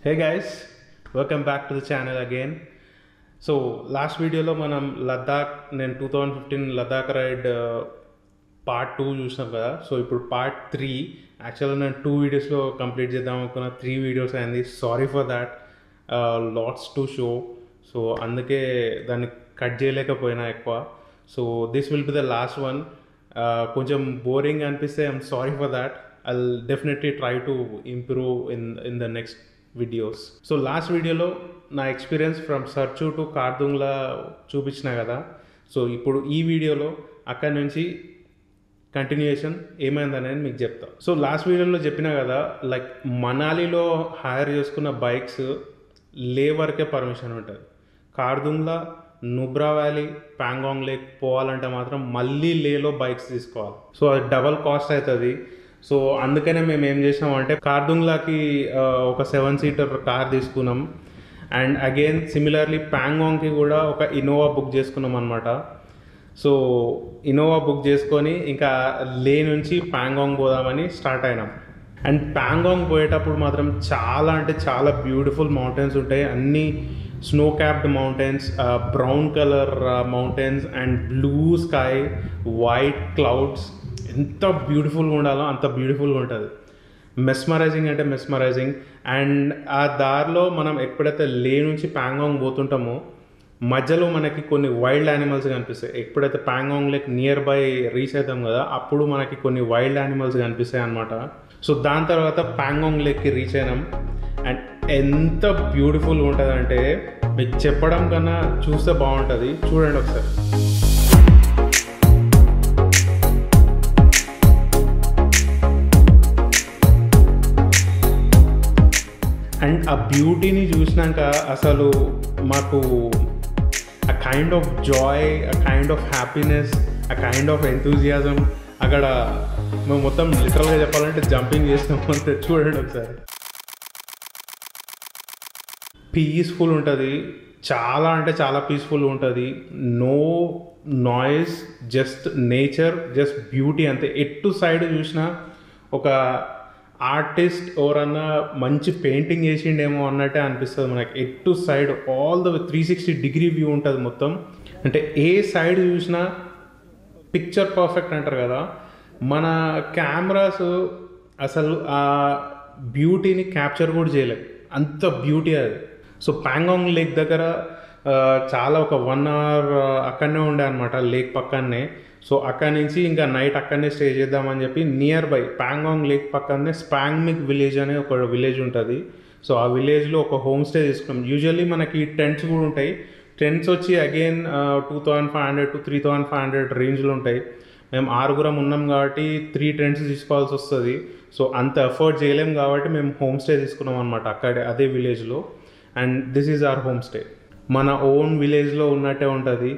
Hey guys, welcome back to the channel again. So last video lo manam Ladakh నేను 2015 Ladakh ride part 2 చూసినాం కదా. So ఇప్పుడు part 3 యాక్చువల్గా నేను 2 వీడియోస్లో కంప్లీట్ చేద్దాం అనుకున్న 3 వీడియోస్ అయింది. Sorry for that, LADS to show. So అందుకే దాన్ని కట్ చేయలేకపోయినా ఎక్కువ. So this will be the last one. కొంచెం బోరింగ్ అనిపిస్తే I'm sorry for that. I'll definitely try to improve in the next videos. So last వీడియోలో నా experience from search to Khardung La చూపించిన కదా. సో ఇప్పుడు ఈ వీడియోలో అక్కడి నుంచి కంటిన్యూయేషన్ ఏమైందనేది మీకు చెప్తా. సో లాస్ట్ వీడియోలో చెప్పినా కదా, లైక్ మనాలిలో హైర్ చేసుకున్న బైక్స్ లే వరకే పర్మిషన్ ఉంటుంది. కార్దుంగ్లా, నుబ్రా వ్యాలీ, ప్యాంగాంగ్ లేక్ పోవాలంటే మాత్రం మళ్ళీ లేలో బైక్స్ తీసుకోవాలి. సో అది డబల్ కాస్ట్ అవుతుంది. సో అందుకనే మేము ఏం చేసామంటే కార్దుంగ్లాకి ఒక 7 సీటర్ కార్ తీసుకున్నాం. అండ్ అగైన్ సిమిలర్లీ ప్యాంగాంగ్కి కూడా ఒక ఇన్నోవా బుక్ చేసుకున్నాం అనమాట. సో ఇన్నోవా బుక్ చేసుకొని ఇంకా లే నుంచి ప్యాంగాంగ్ పోదామని స్టార్ట్ అయినాం. అండ్ ప్యాంగాంగ్ పోయేటప్పుడు మాత్రం చాలా అంటే చాలా బ్యూటిఫుల్ మౌంటైన్స్ ఉంటాయి. అన్నీ snow capped mountains, brown colour mountains and blue sky, white clouds. ఎంత బ్యూటిఫుల్గా ఉండాలో అంత బ్యూటిఫుల్గా ఉంటుంది. మెస్మరైజింగ్ అంటే మెస్మరైజింగ్. అండ్ ఆ దారిలో మనం ఎప్పుడైతే లే నుంచి ప్యాంగాంగ్ పోతుంటామో మధ్యలో మనకి కొన్ని వైల్డ్ యానిమల్స్ కనిపిస్తాయి. ఎప్పుడైతే Pangong lake near by reach అవుతాం కదా, అప్పుడు మనకి కొన్ని వైల్డ్ యానిమల్స్ కనిపిస్తాయి అన్నమాట. సో దాని తర్వాత ప్యాంగాంగ్ లేక్కి రీచ్ అయినాం. అండ్ ఎంత బ్యూటిఫుల్గా ఉంటుంది అంటే మీకు చెప్పడం కన్నా చూస్తే బాగుంటుంది. చూడండి ఒకసారి. అండ్ ఆ బ్యూటీని చూసినాక అసలు మాకు ఆ కైండ్ ఆఫ్ జాయ్, ఆ కైండ్ ఆఫ్ హ్యాపీనెస్, ఆ కైండ్ ఆఫ్ ఎంతూజియాజం అక్కడ మేము మొత్తం లిటరల్గా చెప్పాలంటే జంపింగ్ చేసినాం అంతే. చూడండి ఒకసారి. పీస్ఫుల్ ఉంటుంది, చాలా అంటే చాలా పీస్ఫుల్ ఉంటుంది. No noise, just nature, just beauty అంతే. ఎటు సైడ్ చూసినా ఒక ఆర్టిస్ట్ ఎవరన్నా మంచి పెయింటింగ్ చేసిండేమో అన్నట్టే అనిపిస్తుంది మనకి. ఎటు side all the 360 degree view ఉంటుంది మొత్తం. అంటే ఏ సైడ్ చూసినా పిక్చర్ పర్ఫెక్ట్ అంటారు కదా, మన కెమెరాస్ అసలు ఆ బ్యూటీని క్యాప్చర్ కూడా చేయలేవు, అంత బ్యూటీ అది. సో ప్యాంగాంగ్ లేక్ దగ్గర చాలా ఒక 1 అవర్ అక్కడనే ఉండే అనమాట, లేక్ పక్కనే. సో అక్కడి నుంచి ఇంకా నైట్ అక్కడనే స్టే చేద్దామని చెప్పి నియర్ బై ప్యాంగాంగ్ లేక్ పక్కనే స్పాంగ్మిక్ విలేజ్ అనే ఒక విలేజ్ ఉంటుంది. సో ఆ విలేజ్లో ఒక హోమ్ స్టే తీసుకున్నాం. యూజువల్లీ మనకి టెంట్స్ కూడా ఉంటాయి. టెంట్స్ వచ్చి అగైన్ 2500 to 3500 రేంజ్లో ఉంటాయి. మేము 6 ఉన్నాం కాబట్టి 3 టెంట్స్ తీసుకోవాల్సి వస్తుంది. సో అంత ఎఫర్ట్ చేయలేం కాబట్టి మేము హోమ్ స్టే తీసుకున్నాం అనమాట అక్కడే, అదే విలేజ్లో. And this is our home stay. మన ఓన్ విలేజ్లో ఉన్నట్టే ఉంటుంది.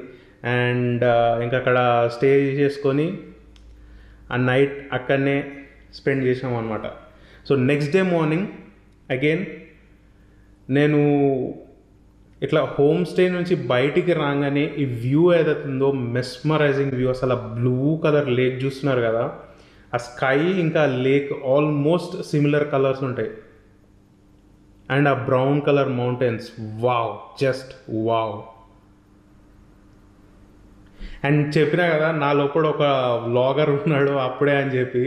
అండ్ ఇంకా అక్కడ స్టే చేసుకొని ఆ నైట్ అక్కడనే స్పెండ్ చేసాం అనమాట. So next day morning again నేను ఇట్లా హోమ్ స్టే నుంచి బయటికి రాగానే ఈ వ్యూ ఏదైతుందో మెస్మరైజింగ్ వ్యూ. అసలు ఆ బ్లూ కలర్ లేక్ చూస్తున్నారు కదా, ఆ స్కై ఇంకా లేక్ ఆల్మోస్ట్ సిమిలర్ కలర్స్ ఉంటాయి. అండ్ ఆ brown colour mountains, wow, just wow. And చెప్పినా కదా నా లోపల ఒక వ్లాగర్ ఉన్నాడు అప్పుడే అని చెప్పి,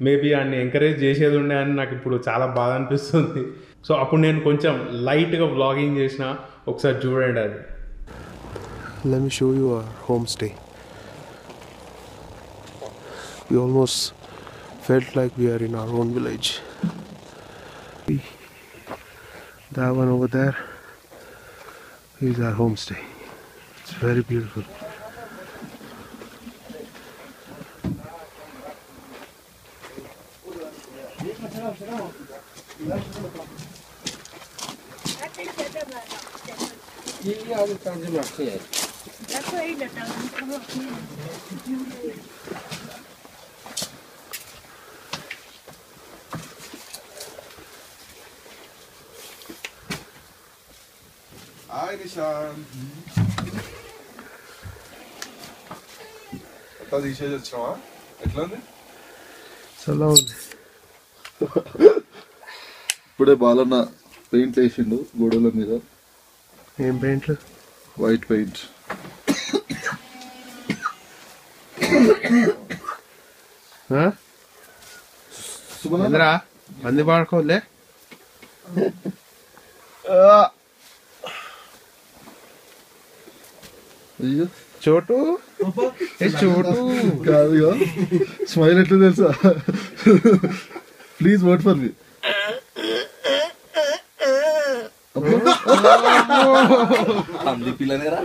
మేబీ ఆయన్ని ఎంకరేజ్ చేసేది ఉండే అని నాకు ఇప్పుడు చాలా బాధ అనిపిస్తుంది. సో అప్పుడు నేను కొంచెం లైట్గా వ్లాగింగ్ చేసిన, ఒకసారి చూడండి అది. Let me show you our homestay. We almost felt like we are in our own village. That one over there is our homestay. It's very beautiful. Hi Nishan. Atta తీసేసి వచ్చావా? ఎట్లా ఉంది? చల్లగా ఉంది. ఇప్పుడే బాలన్న పెయింట్ వేసిండు గోడల మీద, ఏం పెయింట్లు? White paint. ఏంద్రా మంది పాడుకోలే? అయ్యో చోటు చోటు కాదుగా, స్మైల్ ఎట్లా తెలుసా? Please word for me. పంది పిల్లనేరా,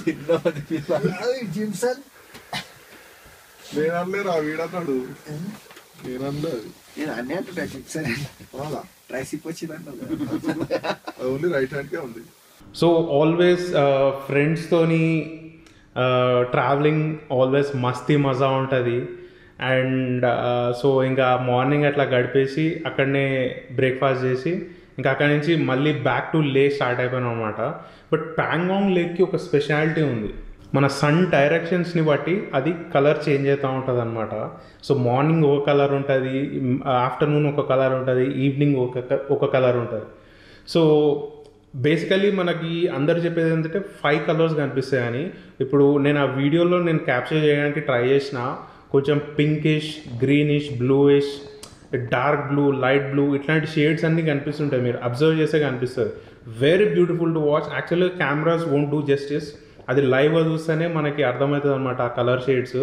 చిన్న పంది పిల్ల. నేను అనలేరా, వీడన్నాడు. నేను అనలేదు, నేను అన్నీ అంటుంటా ట్రైసిప్ వచ్చిందంట. ఓన్లీ రైట్ హ్యాండ్కే ఉంది. సో ఆల్వేస్ ఫ్రెండ్స్తోని ట్రావెలింగ్ ఆల్వేస్ మస్తీ మజా ఉంటుంది. అండ్ సో ఇంకా మార్నింగ్ అట్లా గడిపేసి అక్కడనే బ్రేక్ఫాస్ట్ చేసి ఇంకా అక్కడి నుంచి మళ్ళీ బ్యాక్ టు లేక్ స్టార్ట్ అయిపోయాను అనమాట. బట్ ప్యాంగాంగ్ లేక్కి ఒక స్పెషాలిటీ ఉంది. మన సన్ డైరెక్షన్స్ని బట్టి అది కలర్ చేంజ్ అవుతూ ఉంటుంది అనమాట. సో మార్నింగ్ ఒక కలర్ ఉంటుంది, ఆఫ్టర్నూన్ ఒక కలర్ ఉంటుంది, ఈవినింగ్ ఒక కలర్ ఉంటుంది. సో బేసికలీ మనకి అందరు చెప్పేది ఏంటంటే 5 కలర్స్ కనిపిస్తాయి అని. ఇప్పుడు నేను ఆ వీడియోలో నేను క్యాప్చర్ చేయడానికి ట్రై చేసిన, కొంచెం pinkish, greenish, bluish, dark blue, light blue ఇట్లాంటి షేడ్స్ అన్నీ కనిపిస్తుంటాయి. మీరు అబ్జర్వ్ చేస్తే కనిపిస్తుంది. Very beautiful to watch. యాక్చువల్గా కెమెరాస్ వోంట్ డూ జస్టిస్. అది లైవ్గా చూస్తేనే మనకి అర్థమవుతుంది అనమాట ఆ కలర్ షేడ్స్.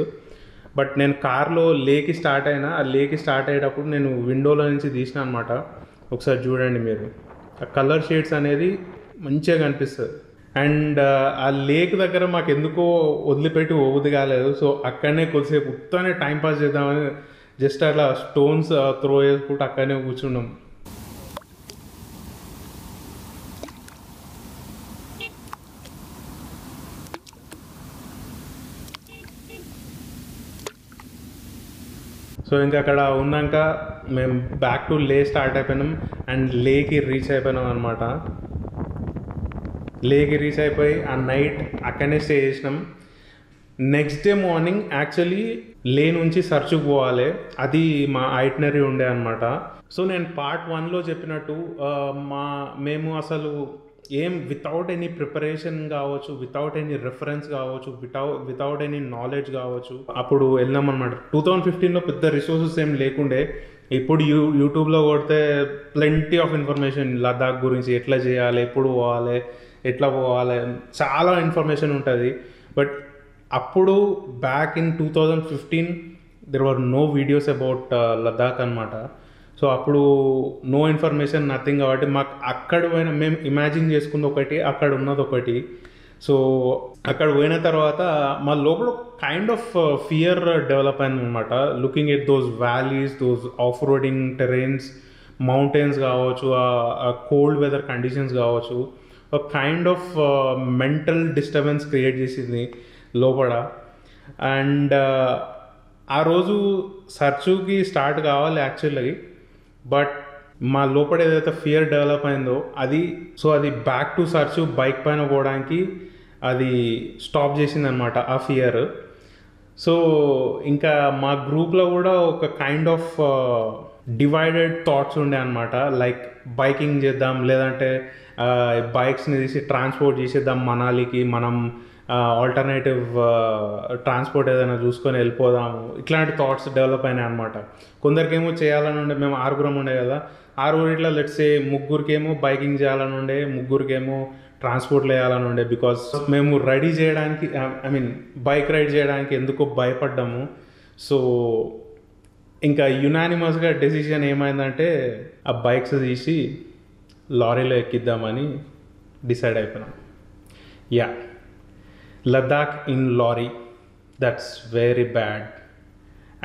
బట్ నేను కార్లో లేక్కి స్టార్ట్ అయినా, ఆ లేక్కి స్టార్ట్ అయ్యేటప్పుడు నేను విండోలో నుంచి తీసిన అనమాట. ఒకసారి చూడండి మీరు, ఆ కలర్ షేడ్స్ అనేది మంచిగా కనిపిస్తుంది. అండ్ ఆ లేక్ దగ్గర మాకు ఎందుకో వదిలిపెట్టి ఓవది కాలేదు. సో అక్కడనే కొద్దిసేపు ఉత్తనే టైంపాస్ చేద్దామని జస్ట్ అట్లా స్టోన్స్ త్రో చేసుకుంటూ అక్కడనే కూర్చున్నాం. సో ఇంకా అక్కడ ఉన్నాక మేము బ్యాక్ టు లే స్టార్ట్ అయిపోయినాం. అండ్ లేకి రీచ్ అయిపోయినాం అనమాట. లేకి రీచ్ అయిపోయి ఆ నైట్ అక్కడనే స్టే చేసినాం. నెక్స్ట్ డే మార్నింగ్ యాక్చువల్లీ లే నుంచి సర్చుకు పోవాలి, అది మా ఐటినరీ ఉండే అనమాట. సో నేను పార్ట్ 1లో చెప్పినట్టు మేము అసలు ఏం వితౌట్ ఎనీ ప్రిపరేషన్ కావచ్చు, వితౌట్ ఎనీ రెఫరెన్స్ కావచ్చు, వితౌట్ ఎనీ నాలెడ్జ్ కావచ్చు అప్పుడు వెళ్ళాం అనమాట. 2015లో పెద్ద రిసోర్సెస్ ఏం లేకుండే. ఇప్పుడు యూట్యూబ్లో కొడితే ప్లెంటీ ఆఫ్ ఇన్ఫర్మేషన్ లదాఖ్ గురించి, ఎట్లా చేయాలి, ఎప్పుడు పోవాలి, ఎట్లా పోవాలి, చాలా ఇన్ఫర్మేషన్ ఉంటుంది. బట్ అప్పుడు back in 2015 there were no videos about Ladakh అనమాట. సో అప్పుడు నో ఇన్ఫర్మేషన్, నథింగ్. కాబట్టి మాకు అక్కడ పోయిన మేము ఇమాజిన్ చేసుకుంది ఒకటి, అక్కడ ఉన్నది ఒకటి. సో అక్కడ పోయిన తర్వాత మా లోపల కైండ్ ఆఫ్ ఫియర్ డెవలప్ అయింది అనమాట. Looking at those valleys, those off roading Terence, mountains కావచ్చు, కోల్డ్ వెదర్ కండిషన్స్ కావచ్చు, ఒక kind of mental disturbance create చేసింది లోపల. అండ్ ఆ రోజు సర్చుకి స్టార్ట్ కావాలి యాక్చువల్లీ, బట్ మా లోపల ఏదైతే ఫియర్ డెవలప్ అయిందో అది బ్యాక్ టు సర్చు బైక్ పైన పోవడానికి అది స్టాప్ చేసిందనమాట ఆ ఫియర్. సో ఇంకా మా గ్రూప్లో కూడా ఒక కైండ్ ఆఫ్ డివైడెడ్ థాట్స్ ఉండే అనమాట. లైక్ బైకింగ్ చేద్దాం, లేదంటే బైక్స్ని తీసి ట్రాన్స్పోర్ట్ చేసేద్దాం మనాలికి, మనం ఆల్టర్నేటివ్ ట్రాన్స్పోర్ట్ ఏదైనా చూసుకొని వెళ్ళిపోదాము, ఇట్లాంటి థాట్స్ డెవలప్ అయినాయి అనమాట. కొందరికేమో చేయాలని ఉండే, మేము 6 ఉండే కదా, 6 ఇట్లా లెట్స్ ముగ్గురికేమో బైకింగ్ చేయాలని ఉండే, ముగ్గురికేమో ట్రాన్స్పోర్ట్లు వేయాలని ఉండే. బికాస్ మేము రెడీ చేయడానికి, బైక్ రైడ్ చేయడానికి ఎందుకో భయపడ్డాము. సో ఇంకా యునానిమస్గా డెసిషన్ ఏమైందంటే ఆ బైక్స్ తీసి లారీలో ఎక్కిద్దామని డిసైడ్ అయిపోయినాం. Yeah, Ladakh in lorry, that's very bad.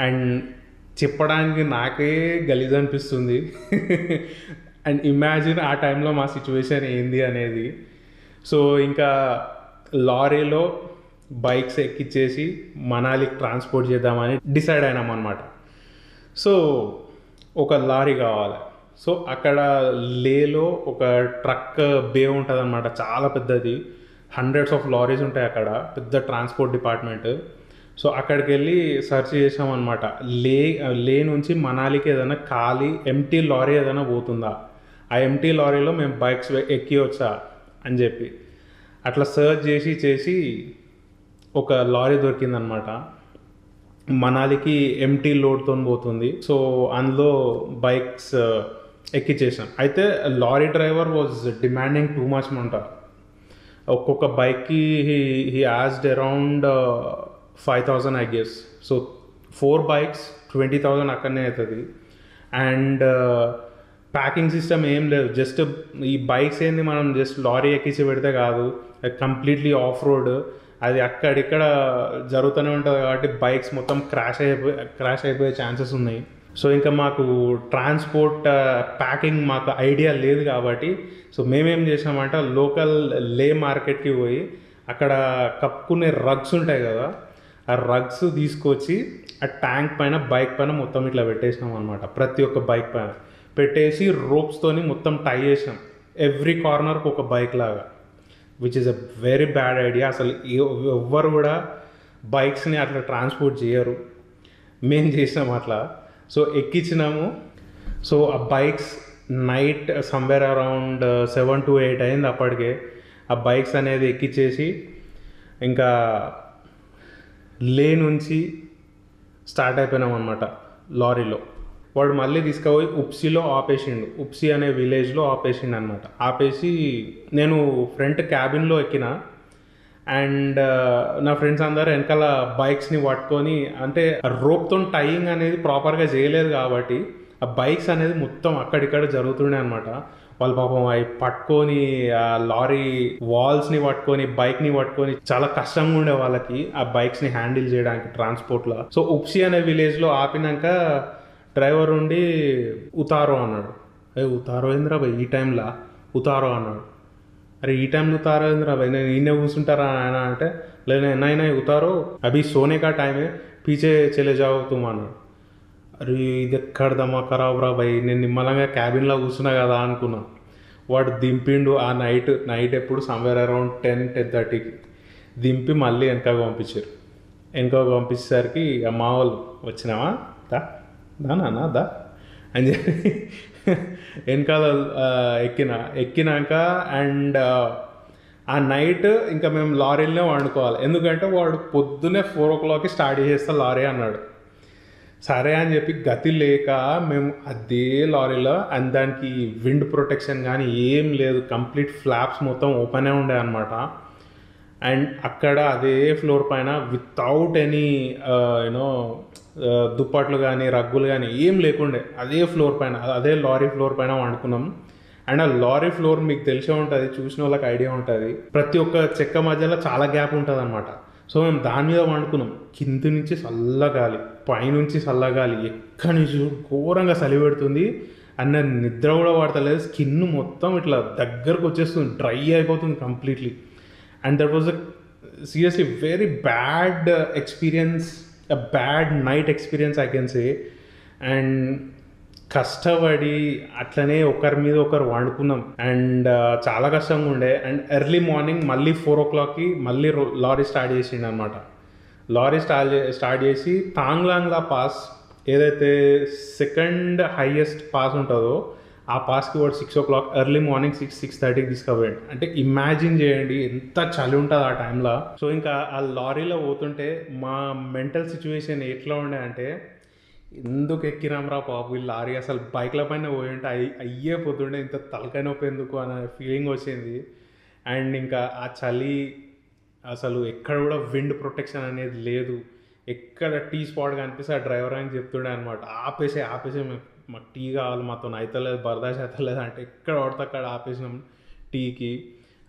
And చెప్పడానికి నాకే గలీజ్ అనిపిస్తుంది. అండ్ ఇమాజిన్ ఆ టైంలో మా సిచ్యువేషన్ ఏంది అనేది. సో ఇంకా లారీలో బైక్స్ ఎక్కిచ్చేసి మనాలికి ట్రాన్స్పోర్ట్ చేద్దామని డిసైడ్ అయినాం అనమాట. సో ఒక లారీ కావాలి. సో అక్కడ లేలో ఒక ట్రక్ బే ఉంటుంది అనమాట, చాలా పెద్దది, హండ్రెడ్స్ ఆఫ్ లారీస్ ఉంటాయి అక్కడ, పెద్ద ట్రాన్స్పోర్ట్ డిపార్ట్మెంట్. సో అక్కడికి వెళ్ళి సెర్చ్ చేసామన్నమాట. లే నుంచి మనాలికి ఏదైనా ఖాళీ ఎంటీ లారీ ఏదైనా పోతుందా ఆ ఎంటీ లారీలో మేము బైక్స్ ఎక్కివచ్చా అని చెప్పి అట్లా సర్చ్ చేసి ఒక లారీ దొరికిందనమాట. మనాలికి ఎంటీ లోడ్తో పోతుంది. సో అందులో బైక్స్ ఎక్కిచ్చేసాం. అయితే lorry driver was demanding too much అంట. ఒక్కొక్క బైక్కి he asked around 5,000 I guess. So 4 bikes 20,000 అక్కడనే అవుతుంది. అండ్ ప్యాకింగ్ సిస్టమ్ ఏం లేదు. జస్ట్ ఈ బైక్స్ ఏంది మనం జస్ట్ లారీ ఎక్కించి పెడితే కాదు, కంప్లీట్లీ ఆఫ్ రోడ్, అది అక్కడిక్కడ జరుగుతూనే ఉంటుంది కాబట్టి బైక్స్ మొత్తం క్రాష్ అయిపోయే ఛాన్సెస్ ఉన్నాయి. సో ఇంకా మాకు ట్రాన్స్పోర్ట్ ప్యాకింగ్ మాకు ఐడియా లేదు కాబట్టి సో మేమేం చేసామంటే లోకల్ లే మార్కెట్కి పోయి అక్కడ కప్పుకునే రగ్స్ ఉంటాయి కదా, ఆ రగ్స్ తీసుకొచ్చి ఆ ట్యాంక్ పైన బైక్ పైన మొత్తం ఇట్లా పెట్టేసినాం అనమాట. ప్రతి ఒక్క బైక్ పైన పెట్టేసి రోప్స్తోని మొత్తం టై చేసాం ఎవ్రీ కార్నర్కి ఒక బైక్ లాగా, which is a very bad idea. అసలు ఎవ్వరు కూడా బైక్స్ని అట్లా ట్రాన్స్పోర్ట్ చేయరు. మేము చేసినాం అట్లా. సో ఎక్కించినాము. సో ఆ bikes night somewhere around 7 to 8 అయింది అప్పటికే. ఆ బైక్స్ అనేది ఎక్కించేసి ఇంకా లే నుంచి స్టార్ట్ అయిపోయినాం అనమాట లారీలో. వాడు మళ్ళీ తీసుకుపోయి ఉప్సీలో ఆపేసిండు. ఉప్సీ అనే విలేజ్లో ఆపేసిండు అనమాట. ఆపేసి నేను ఫ్రంట్ క్యాబిన్లో ఎక్కిన. అండ్ నా ఫ్రెండ్స్ అందరూ వెనకాల బైక్స్ని పట్టుకొని, అంటే రోప్తో టైయింగ్ అనేది ప్రాపర్గా చేయలేదు కాబట్టి ఆ బైక్స్ అనేది మొత్తం అక్కడిక్కడ జరుగుతుండే అనమాట. వాళ్ళు పాపం అవి పట్టుకొని ఆ లారీ వాల్స్ని పట్టుకొని బైక్ని పట్టుకొని చాలా కష్టంగా ఉండే వాళ్ళకి ఆ బైక్స్ని హ్యాండిల్ చేయడానికి ట్రాన్స్పోర్ట్లో. సో ఉప్సీ అనే విలేజ్లో ఆపినాక డ్రైవర్ ఉండి ఉతారో అన్నాడు. ఉతారో ఏంద్రా భయ్ ఈ టైంలో ఉతారో అన్నాడు. అరే ఈ టైంలో ఉతారో ఏంద్రా భయ్, నేను ఈయనే కూర్చుంటారా ఆయన అంటే, లేదు ఎన్నైనా ఉతారో అభి సోనే కా టైమే పీచే చలే జాओ తుమ్ అన్నాడు. అరే ఇది ఎక్కడదమ్మా ఖరాబ్ రా భయ్, నేను నిమ్మలంగా క్యాబిన్లో కూర్చున్నా కదా అనుకున్నా. వాడు దింపిండు ఆ నైట్ ఎప్పుడు సమ్వేర్ అరౌండ్ 10-10:30కి దింపి మళ్ళీ వెనకకు పంపించారు. వెనకకు పంపించేసరికి మా వాళ్ళు వచ్చినావా నాన్న దా అని చెప్పి వెనకాల ఎక్కినాక అండ్ ఆ నైట్ ఇంకా మేము లారీలోనే వండుకోవాలి. ఎందుకంటే వాడు పొద్దున్నే 4 o'clockకి స్టార్ట్ చేస్తా లారీ అన్నాడు. సరే అని చెప్పి గతి లేక మేము అదే లారీలో, అండ్ దానికి విండ్ ప్రొటెక్షన్ కానీ ఏం లేదు, కంప్లీట్ ఫ్లాప్స్ మొత్తం ఓపెనే ఉండే అనమాట. అండ్ అక్కడ అదే ఫ్లోర్ పైన వితౌట్ ఎనీ యూనో దుప్పట్లు కానీ రగ్గులు కానీ ఏం లేకుండే అదే ఫ్లోర్ పైన, అదే లారీ ఫ్లోర్ పైన వండుకున్నాం. అండ్ ఆ లారీ ఫ్లోర్ మీకు తెలిసే ఉంటుంది, చూసిన వాళ్ళకి ఐడియా ఉంటుంది, ప్రతి ఒక్క చెక్క మధ్యలో చాలా గ్యాప్ ఉంటుంది అనమాట. సో మేము దాని మీద వండుకున్నాం. కింద నుంచి చల్లగాలి, పైనుంచి చల్లగాలి, ఎక్కడి నుంచి ఘోరంగా చలి పెడుతుంది. అన్న నిద్ర కూడా పడతలేదు, స్కిన్ మొత్తం ఇట్లా దగ్గరకు వచ్చేస్తుంది, డ్రై అయిపోతుంది completely. And that was seriously very bad experience, a bad night experience I can say. And కష్టపడి అట్లనే ఒకరి మీద ఒకరు వండుకున్నాం. అండ్ చాలా కష్టంగా ఉండే. అండ్ ఎర్లీ మార్నింగ్ మళ్ళీ 4 o'clockకి మళ్ళీ లారీ స్టార్ట్ చేసిండు అనమాట. లారీ స్టార్ట్ చేసి తాంగ్లాంగ్లా పాస్, ఏదైతే సెకండ్ హైయెస్ట్ పాస్ ఉంటుందో ఆ పాస్కి వాడు 6 o'clock ఎర్లీ మార్నింగ్ 6-6:30కి తీసుకుపోయాడు. అంటే ఇమాజిన్ చేయండి ఎంత చలి ఉంటుంది ఆ టైంలో. సో ఇంకా ఆ లారీలో పోతుంటే మా మెంటల్ సిచ్యువేషన్ ఎట్లా ఉండే అంటే, ఎందుకు ఎక్కినాంరా పాపు ఈ లారీ, అసలు బైక్ల పైన పోయింటే అయ్యే పోతుండే, ఇంత తలకాయ నొప్పి ఎందుకు అనే ఫీలింగ్ వచ్చింది. అండ్ ఇంకా ఆ చలి, అసలు ఎక్కడ కూడా విండ్ ప్రొటెక్షన్ అనేది లేదు. ఎక్కడ టీ స్పాట్ కనిపిస్తే ఆ డ్రైవర్ అని చెప్తుండే అనమాట, ఆపేసే మాకు టీ కావాలి, మాతో అవుతలేదు, బర్దాష్ అవుతలేదు అంటే ఎక్కడ పడితే అక్కడ ఆపేసినాం టీకి.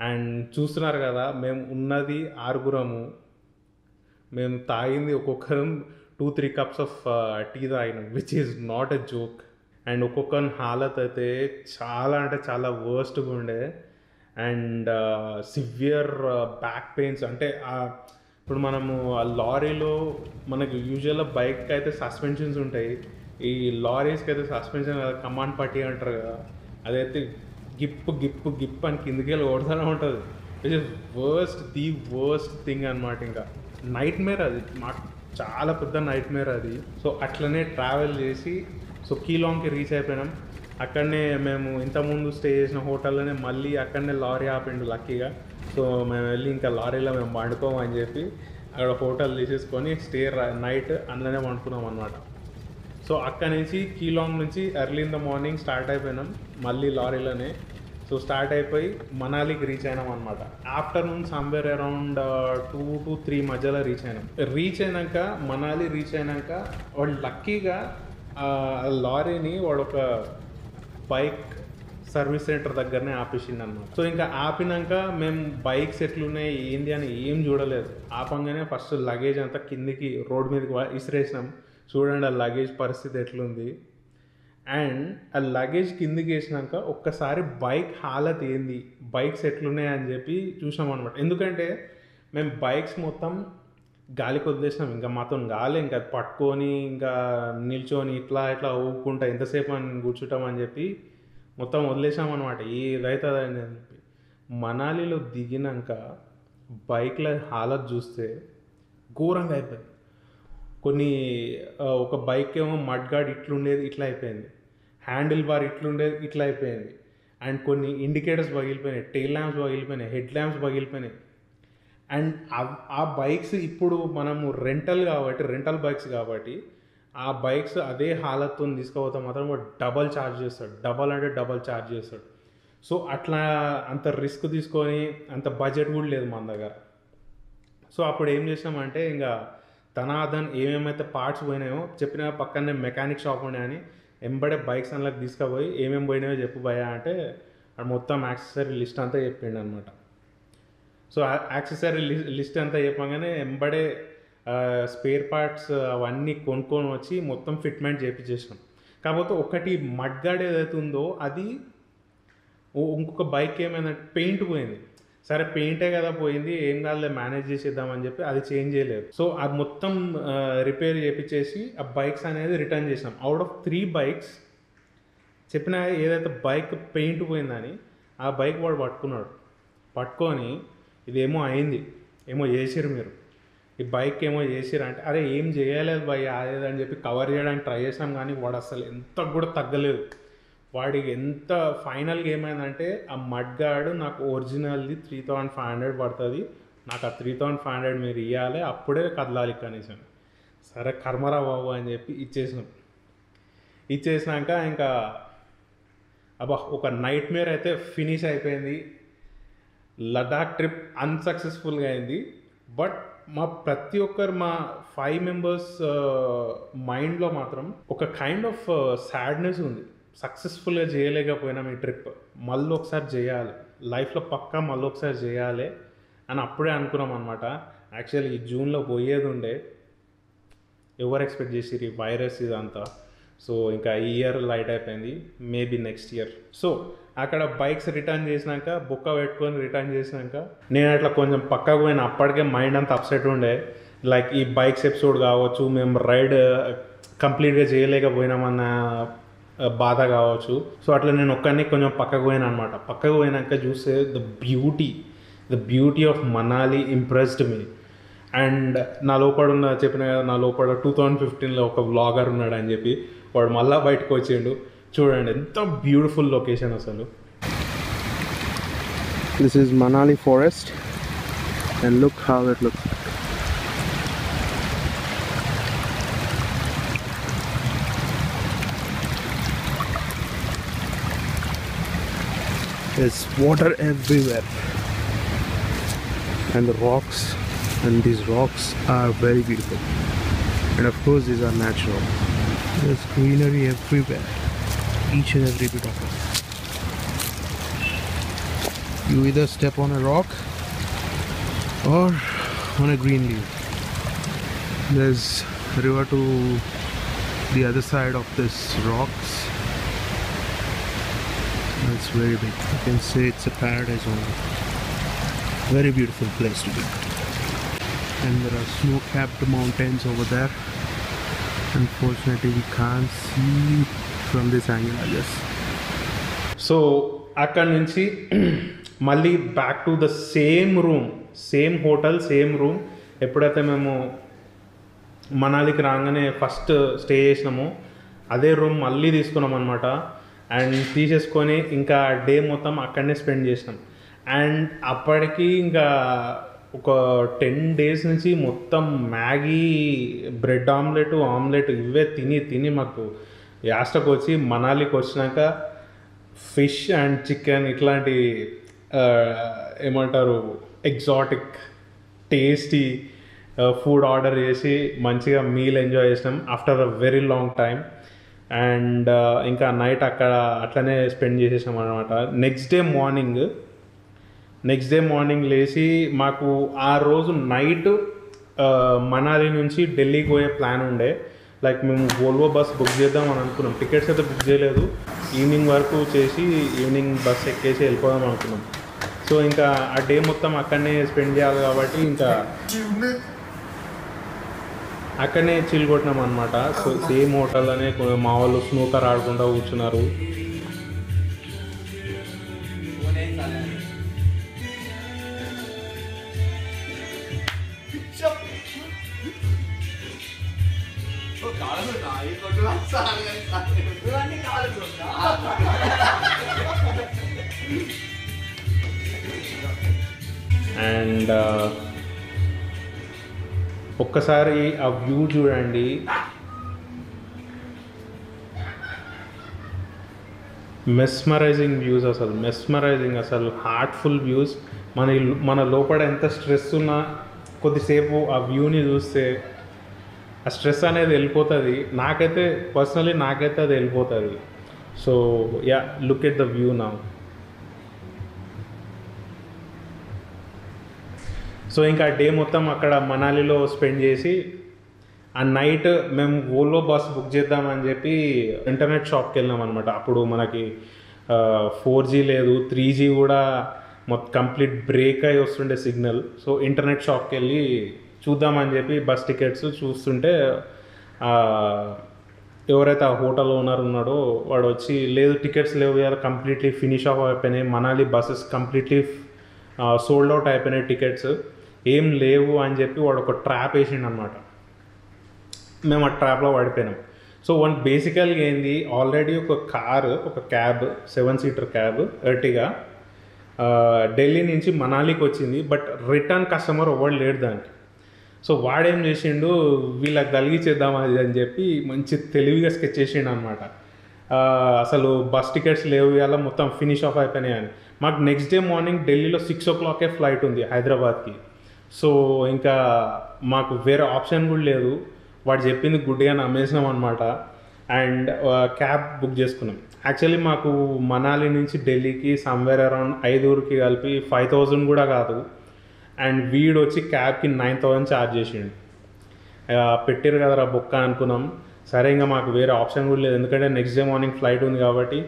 అండ్ చూస్తున్నారు కదా, మేము ఉన్నది 6 మేము తాగింది ఒక్కొక్కరం 2-3 cups ఆఫ్ టీ తాగినాం, which is not a joke. And ఒక్కొక్కరి హాలత్ అయితే చాలా అంటే చాలా వర్స్ట్గా ఉండే. And severe back pains. అంటే ఇప్పుడు మనము ఆ లారీలో మనకు యూజువల్గా బైక్ అయితే సస్పెన్షన్స్ ఉంటాయి, ఈ లారీస్కి అయితే సస్పెన్షన్ కమాండ్ పట్టి అంటారు కదా, అదైతే గిప్ అని కిందికి వెళ్ళి ఓడుతూనే ఉంటుంది. Which is the worst thing అనమాట. ఇంకా నైట్ మేర్ అది, మాకు చాలా పెద్ద నైట్ మేర్ అది. సో అట్లనే ట్రావెల్ చేసి సో కీలాంగ్కి రీచ్ అయిపోయినాం. అక్కడనే మేము ఇంతకుముందు స్టే చేసిన హోటల్లోనే మళ్ళీ అక్కడనే లారీ ఆపిండు లక్కీగా. సో మేము వెళ్ళి ఇంకా లారీలో మేము వండుకోమని చెప్పి అక్కడ హోటల్ తీసేసుకొని నైట్ అందులోనే వండుకున్నాం అనమాట. సో అక్కడ నుంచి కీలాంగ్ నుంచి early in the morning start అయిపోయినాం మళ్ళీ లారీలోనే. సో స్టార్ట్ అయిపోయి మనాలికి రీచ్ అయినాం అనమాట. ఆఫ్టర్నూన్ సమ్వేర్ అరౌండ్ 2 to 3 మధ్యలో రీచ్ అయినాం. రీచ్ అయినాక మనాలి రీచ్ అయినాక వాడు లక్కీగా లారీని వాడు ఒక బైక్ సర్వీస్ సెంటర్ దగ్గరనే ఆపేసిండు అనమాట. సో ఇంకా ఆపినాక మేము బైక్స్ ఎట్లున్నాయి ఏంది అని ఏం చూడలేదు. ఆపంగానే ఫస్ట్ లగేజ్ అంతా కిందికి రోడ్ మీదకి విసిరేసినాం. చూడండి ఆ లగేజ్ పరిస్థితి ఎట్లుంది. అండ్ ఆ లగేజ్ కిందికి వేసినాక ఒక్కసారి బైక్ హాలత్ ఏంది, బైక్స్ ఎట్లున్నాయి అని చెప్పి చూసాం అనమాట. ఎందుకంటే మేము బైక్స్ మొత్తం గాలికి వదిలేసినాం. ఇంకా మాతో గాలి ఇంకా పట్టుకొని ఇంకా నిల్చొని ఇట్లా ఊపుకుంటా ఎంతసేపు అని కూర్చుంటామని చెప్పి మొత్తం వదిలేసాం అనమాట. ఏదైతుందని చెప్పి మనాలిలో దిగినాక బైక్ల హాలత్ చూస్తే ఘోరంగా అయిపోయింది. ఒక బైక్ ఏమో మడ్ గార్డ్ ఇట్లుండేది ఇట్లా అయిపోయింది, హ్యాండిల్ బార్ ఇట్లుండేది ఇట్లా అయిపోయింది, అండ్ కొన్ని ఇండికేటర్స్ పగిలిపోయినాయి, టెయిల్ ల్యాంప్స్ పగిలిపోయినాయి, హెడ్ ల్యాంప్స్ పగిలిపోయినాయి. అండ్ ఆ బైక్స్ ఇప్పుడు మనము రెంటల్ బైక్స్ కాబట్టి ఆ బైక్స్ అదే హాలత్తో తీసుకుపోతే మాత్రం వాడు డబల్ ఛార్జ్ చేస్తాడు. సో అట్లా అంత రిస్క్ తీసుకొని అంత బడ్జెట్ కూడా లేదు మన దగ్గర. సో అప్పుడు ఏం చేసామంటే ఇంకా ధనాధన్ ఏమేమైతే పార్ట్స్ పోయినాయో చెప్పిన పక్కనే మెకానిక్ షాప్ ఉన్నాయని ఎంబడే బైక్స్ అందులోకి తీసుకుపోయి ఏమేమి పోయినాయో చెప్పు భయ్యా అంటే అది మొత్తం యాక్సెసరీ లిస్ట్ అంతా చెప్పిండు అనమాట. సో యాక్సెసరీ లిస్ట్ అంతా చెప్పగానే ఎంబడే స్పేర్ పార్ట్స్ అవన్నీ కొనుక్కొని వచ్చి మొత్తం ఫిట్మెంట్ చేయించేసాం. కాకపోతే ఒకటి మడ్ గార్డ్ ఏదైతే ఉందో అది ఇంకొక బైక్ ఏమైందంటే పెయింట్ పోయింది. సరే పెయింటే కదా పోయింది, ఏం కాదులే మేనేజ్ చేసేద్దామని చెప్పి అది చేంజ్ చేయలేదు. సో అది మొత్తం రిపేర్ చేయించేసి ఆ బైక్స్ అనేది రిటర్న్ చేసినాం. అవుట్ ఆఫ్ 3 బైక్స్ చెప్పిన ఏదైతే బైక్ పెయింట్ పోయిందని ఆ బైక్ వాడు పట్టుకొని ఇదేమో అయింది, ఏమో చేసిరు మీరు, ఈ బైక్ ఏమో చేసిరు అంటే అరే ఏం చేయలేదు భయ్ అదేదని చెప్పి కవర్ చేయడానికి ట్రై చేసాం. కానీ వాడు అసలు ఎంత కూడా తగ్గలేదు. వాడికి ఎంత ఫైనల్గా ఏమైందంటే ఆ మడ్ గార్డ్ నాకు ఒరిజినల్ది 3500 పడుతుంది, నాకు ఆ 3500 మీరు ఇవ్వాలి, అప్పుడే కదలాలి కనీసం. సరే కర్మరా బాబు అని చెప్పి ఇచ్చేసినాక ఇంకా ఒక నైట్ మేర్ అయితే ఫినిష్ అయిపోయింది. లడాక్ ట్రిప్ అన్సక్సెస్ఫుల్గా అయింది. బట్ ప్రతి ఒక్కరు మా 5 మెంబర్స్ మైండ్లో మాత్రం ఒక కైండ్ ఆఫ్ సాడ్నెస్ ఉంది. సక్సెస్ఫుల్గా చేయలేకపోయినాం ఈ ట్రిప్, మళ్ళీ ఒకసారి చేయాలి లైఫ్లో, పక్కా మళ్ళీ ఒకసారి చేయాలి అని అప్పుడే అనుకున్నాం అనమాట. యాక్చువల్లీ ఈ జూన్లో పోయేది ఉండే, ఎవరు ఎక్స్పెక్ట్ చేసిరు ఈ వైరస్ ఇదంతా. సో ఇంకా ఈ ఇయర్ లైట్ అయిపోయింది, మేబీ నెక్స్ట్ ఇయర్. సో అక్కడ బైక్స్ రిటర్న్ చేసినాక బుక్క పెట్టుకొని రిటర్న్ చేసినాక నేను అట్లా కొంచెం పక్కకు పోయిన. అప్పటికే మైండ్ అంతా అప్సెట్ ఉండే, లైక్ ఈ బైక్స్ ఎపిసోడ్ కావచ్చు, మేము రైడ్ కంప్లీట్గా చేయలేకపోయినామన్న బాధ కావచ్చు. సో అట్లా నేను ఒక్కడిని కొంచెం పక్కకు పోయాను అనమాట. పక్కకు పోయినాక చూస్తే the beauty of Manali impressed me. And నా లోపల చెప్పిన కదా, నా లోపల 2015లో ఒక వ్లాగర్ ఉన్నాడు అని చెప్పి, వాడు మళ్ళీ బయటకు వచ్చిండు. చూడండి ఎంత బ్యూటిఫుల్ లొకేషన్ అసలు. This is Manali forest and look how it looks. There's water everywhere and the rocks, and these rocks are very beautiful, and of course these are natural. There's greenery everywhere, each and every bit of it. You either step on a rock or on a green leaf. There's a river to the other side of this rocks. It's very big. You can say it's a paradise on earth. Very beautiful place to be. And there are snow-capped mountains over there. Unfortunately, we can't see from this angle, I guess. So అక్కడ నుంచి మళ్ళీ back to the same hotel, same room. ఎప్పుడైతే మేము మనాలికి రాగానే first stay చేసినామో అదే room మళ్ళీ తీసుకున్నాం అనమాట. అండ్ తీసేసుకొని ఇంకా డే మొత్తం అక్కడనే స్పెండ్ చేసినాం. అండ్ అప్పటికి ఇంకా ఒక 10 days నుంచి మొత్తం మ్యాగీ, బ్రెడ్ ఆమ్లెట్ ఇవే తిని మాకు యాస్టకు వచ్చి మనాలికి వచ్చినాక ఫిష్ అండ్ చికెన్ ఇట్లాంటి ఏమంటారు ఎగ్జాటిక్ టేస్టీ ఫుడ్ ఆర్డర్ చేసి మంచిగా మీల్ ఎంజాయ్ చేసినాం after a very long time. And ఇంకా నైట్ అక్కడ అట్లనే స్పెండ్ చేసేసాం అనమాట. నెక్స్ట్ డే మార్నింగ్ లేచి మాకు ఆ రోజు నైట్ మనాలి నుంచి ఢిల్లీకి పోయే ప్లాన్ ఉండే. లైక్ మేము వోల్వో బస్ బుక్ చేద్దాం అని అనుకున్నాం. టికెట్స్ అయితే బుక్ చేయలేదు, ఈవినింగ్ వరకు చేసి ఈవినింగ్ బస్ ఎక్కేసి వెళ్ళిపోదాం అనుకున్నాం. సో ఇంకా ఆ డే మొత్తం అక్కడనే స్పెండ్ చేయాలి కాబట్టి ఇంకా అక్కడనే చిల్ కొట్టినాం అనమాట. సో సేమ్ హోటల్లోనే మా వాళ్ళు స్నూకర్ ఆడుకుంటూ కూర్చున్నారు. అండ్ ఒక్కసారి ఆ వ్యూ చూడండి, మెస్మరైజింగ్ వ్యూస్, అసలు హార్ట్ఫుల్ వ్యూస్. మన లోపల ఎంత స్ట్రెస్ ఉన్నా కొద్దిసేపు ఆ వ్యూని చూస్తే ఆ స్ట్రెస్ అనేది వెళ్ళిపోతుంది. పర్సనలీ నాకైతే అది వెళ్ళిపోతుంది. So yeah, look at the view now. So ఇంకా డే మొత్తం అక్కడ మనాలిలో స్పెండ్ చేసి ఆ నైట్ మేము ఓలో బస్ బుక్ చేద్దామని చెప్పి ఇంటర్నెట్ షాప్కి వెళ్ళాం అనమాట. అప్పుడు మనకి 4G లేదు, 3G కూడా మొత్తం కంప్లీట్ బ్రేక్ అయి వస్తుండే సిగ్నల్. సో ఇంటర్నెట్ షాప్కి వెళ్ళి చూద్దామని చెప్పి బస్ టికెట్స్ చూస్తుంటే ఎవరైతే ఆ హోటల్ ఓనర్ ఉన్నాడో వాడు వచ్చి, లేదు టికెట్స్ లేవు, కంప్లీట్లీ ఫినిష్ ఆఫ్ అయిపోయినాయి, Manali buses completely sold out అయిపోయినాయి, టికెట్స్ ఏం లేవు అని చెప్పి వాడు ఒక ట్రాప్ వేసిండు అనమాట. మేము ఆ ట్రాప్లో పడిపోయినాం. సో బేసికల్గా ఏంది, ఆల్రెడీ ఒక cab 7-seater cab Ertiga Delhi నుంచి మనాలికి వచ్చింది. బట్ రిటర్న్ కస్టమర్ ఎవరు లేడు దానికి. సో వాడేం చేసిండు, వీళ్ళకి కలిగించేద్దాం అది అని చెప్పి మంచి తెలివిగా స్కెచ్ చేసిండు అనమాట. అసలు బస్ టికెట్స్ లేవు, ఇలా మొత్తం ఫినిష్ ఆఫ్ అయిపోయినాయి అని. మాకు నెక్స్ట్ డే మార్నింగ్ ఢిల్లీలో 6 o'clock ఫ్లైట్ ఉంది హైదరాబాద్కి. సో ఇంకా మాకు వేరే ఆప్షన్ కూడా లేదు. వాడు చెప్పింది గుడ్డిగా నమ్మేసినాం అనమాట. అండ్ క్యాబ్ బుక్ చేసుకున్నాం. యాక్చువల్లీ మాకు మనాలి నుంచి ఢిల్లీకి సమ్వేర్ అరౌండ్ 5 కలిపి 5,000 కూడా కాదు. అండ్ వీడు వచ్చి క్యాబ్కి 9,000 ఛార్జ్ చేసిండు. పెట్టారు కదరా బొక్క అనుకున్నాం. సరే ఇంకా మాకు వేరే ఆప్షన్ కూడా లేదు, ఎందుకంటే నెక్స్ట్ డే మార్నింగ్ ఫ్లైట్ ఉంది కాబట్టి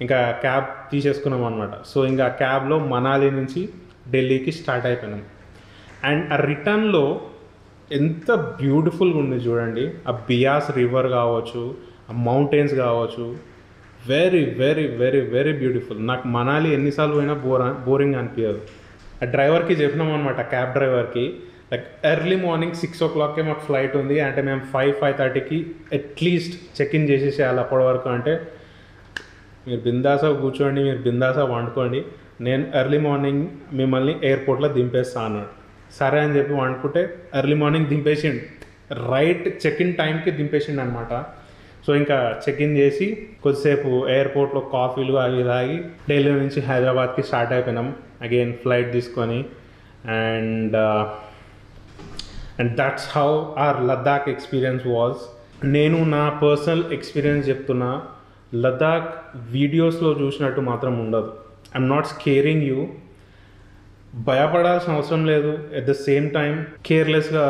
ఇంకా క్యాబ్ తీసేసుకున్నాం అనమాట. సో ఇంకా క్యాబ్లో మనాలి నుంచి ఢిల్లీకి స్టార్ట్ అయిపోయినాం. అండ్ ఆ రిటర్న్లో ఎంత బ్యూటిఫుల్గా ఉంది చూడండి. ఆ బియాస్ రివర్ కావచ్చు, ఆ మౌంటైన్స్ కావచ్చు, very very very very beautiful. నాకు మనాలి ఎన్నిసార్లు పోయినా బోరింగ్ అనిపించదు. ఆ డ్రైవర్కి చెప్పినాం అనమాట, క్యాబ్ డ్రైవర్కి, లైక్ ఎర్లీ మార్నింగ్ 6 o'clock మాకు ఫ్లైట్ ఉంది అంటే మేము 5-5:30 అట్లీస్ట్ చెక్ ఇన్ చేసేసేయాలి అప్పటి వరకు. అంటే మీరు బిందాసా కూర్చోండి, మీరు బిందాసా వండుకోండి, నేను ఎర్లీ మార్నింగ్ మిమ్మల్ని ఎయిర్పోర్ట్లో దింపేస్తా అన్నాడు. సరే అని చెప్పి వండుకుంటే ఎర్లీ మార్నింగ్ దింపేసిండు, రైట్ చెక్ ఇన్ టైంకి దింపేసిండు అనమాట. సో ఇంకా చెక్ ఇన్ చేసి కొద్దిసేపు ఎయిర్పోర్ట్లో కాఫీలు అవి తాగి ఢిల్లీ నుంచి హైదరాబాద్కి స్టార్ట్ అయిపోయినాం అగైన్ ఫ్లైట్ తీసుకొని. And that's how our Ladakh experience was. నేను నా పర్సనల్ ఎక్స్పీరియన్స్ చెప్తున్నా, లద్దాఖ్ వీడియోస్లో చూసినట్టు మాత్రం ఉండదు. I'm not scaring you. భయపడాల్సిన అవసరం లేదు, ఎట్ ద సేమ్ టైం కేర్లెస్గా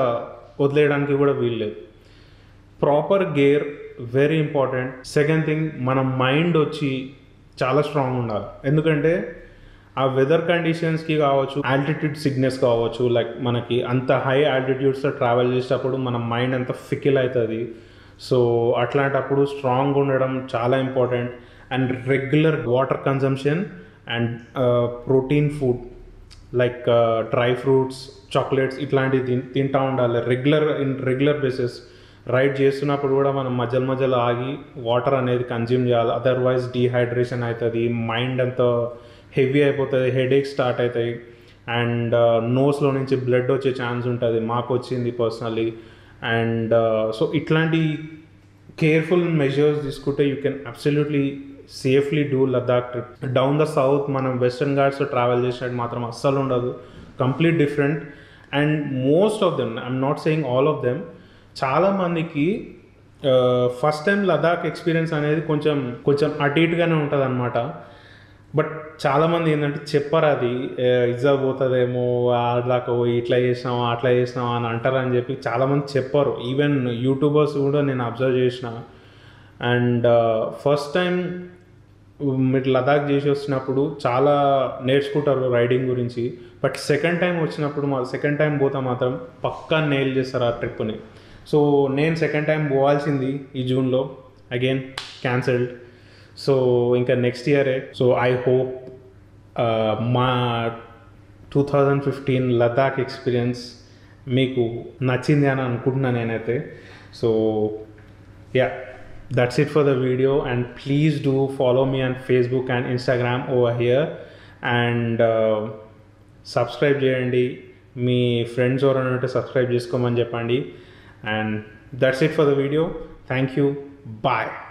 వదిలేయడానికి కూడా వీల్లేదు. Proper gear very important. Second thing, మన మైండ్ వచ్చి చాలా స్ట్రాంగ్ ఉండాలి. ఎందుకంటే ఆ వెదర్ కండిషన్స్కి కావచ్చు, ఆల్టిట్యూడ్ సిక్నెస్ కావచ్చు, లైక్ మనకి అంత హై ఆల్టిట్యూడ్స్లో ట్రావెల్ చేసేటప్పుడు మన మైండ్ అంత ఫికిల్ అవుతుంది. సో అట్లాంటప్పుడు స్ట్రాంగ్ ఉండడం చాలా important. And regular water consumption and protein food like dry fruits, chocolates ఇట్లాంటివి తింటూ ఉండాలి రెగ్యులర్ బేసిస్. రైడ్ చేస్తున్నప్పుడు కూడా మనం మధ్యలో ఆగి వాటర్ అనేది కన్జ్యూమ్ చేయాలి, అదర్వైజ్ డీహైడ్రేషన్ అవుతుంది, మైండ్ అంతా హెవీ అయిపోతుంది, హెడేక్ స్టార్ట్ అవుతాయి, అండ్ నోస్లో నుంచి బ్లడ్ వచ్చే ఛాన్స్ ఉంటుంది, మాకు వచ్చింది పర్సనల్లీ. అండ్ సో ఇట్లాంటి కేర్ఫుల్ మెజర్స్ తీసుకుంటే you can absolutely safely do Ladakh trip. Down the south మనం వెస్టర్న్ ఘాట్స్లో ట్రావెల్ చేసినట్టు మాత్రం అస్సలు ఉండదు, complete different. And most of them, I'm not saying all of them, చాలామందికి ఫస్ట్ టైం లదాఖ్ ఎక్స్పీరియన్స్ అనేది కొంచెం అటు ఇటుగానే ఉంటుంది అనమాట. బట్ చాలామంది ఏంటంటే చెప్పరు, అది ఇజ్జా పోతుందేమో, అట్లాక పోయి ఇట్లా చేసినావా అట్లా చేసినావా అని అంటారని చెప్పి చాలామంది చెప్పరు. ఈవెన్ యూట్యూబర్స్ కూడా నేను అబ్జర్వ్ చేసిన. అండ్ ఫస్ట్ టైం మీరు లదాఖ్ చేసి వచ్చినప్పుడు చాలా నేర్చుకుంటారు రైడింగ్ గురించి. బట్ సెకండ్ టైం వచ్చినప్పుడు సెకండ్ టైం పోతే మాత్రం పక్కా నెయిల్ చేస్తారు ఆ ట్రిప్ని. సో నేను సెకండ్ టైం పోవాల్సింది ఈ జూన్లో, అగైన్ క్యాన్సిల్డ్. సో ఇంకా నెక్స్ట్ ఇయరే. సో ఐ హోప్ మా 2015 లదాఖ్ ఎక్స్పీరియన్స్ మీకు నచ్చింది అని అనుకుంటున్నాను నేనైతే. So yeah, that's it for the video, and please do follow me on Facebook and Instagram over here, and subscribe cheyandi, me friends ఎవరైనా ఉంటే సబ్స్క్రైబ్ చేసుకోమని చెప్పండి. And that's it for the video. Thank you. Bye.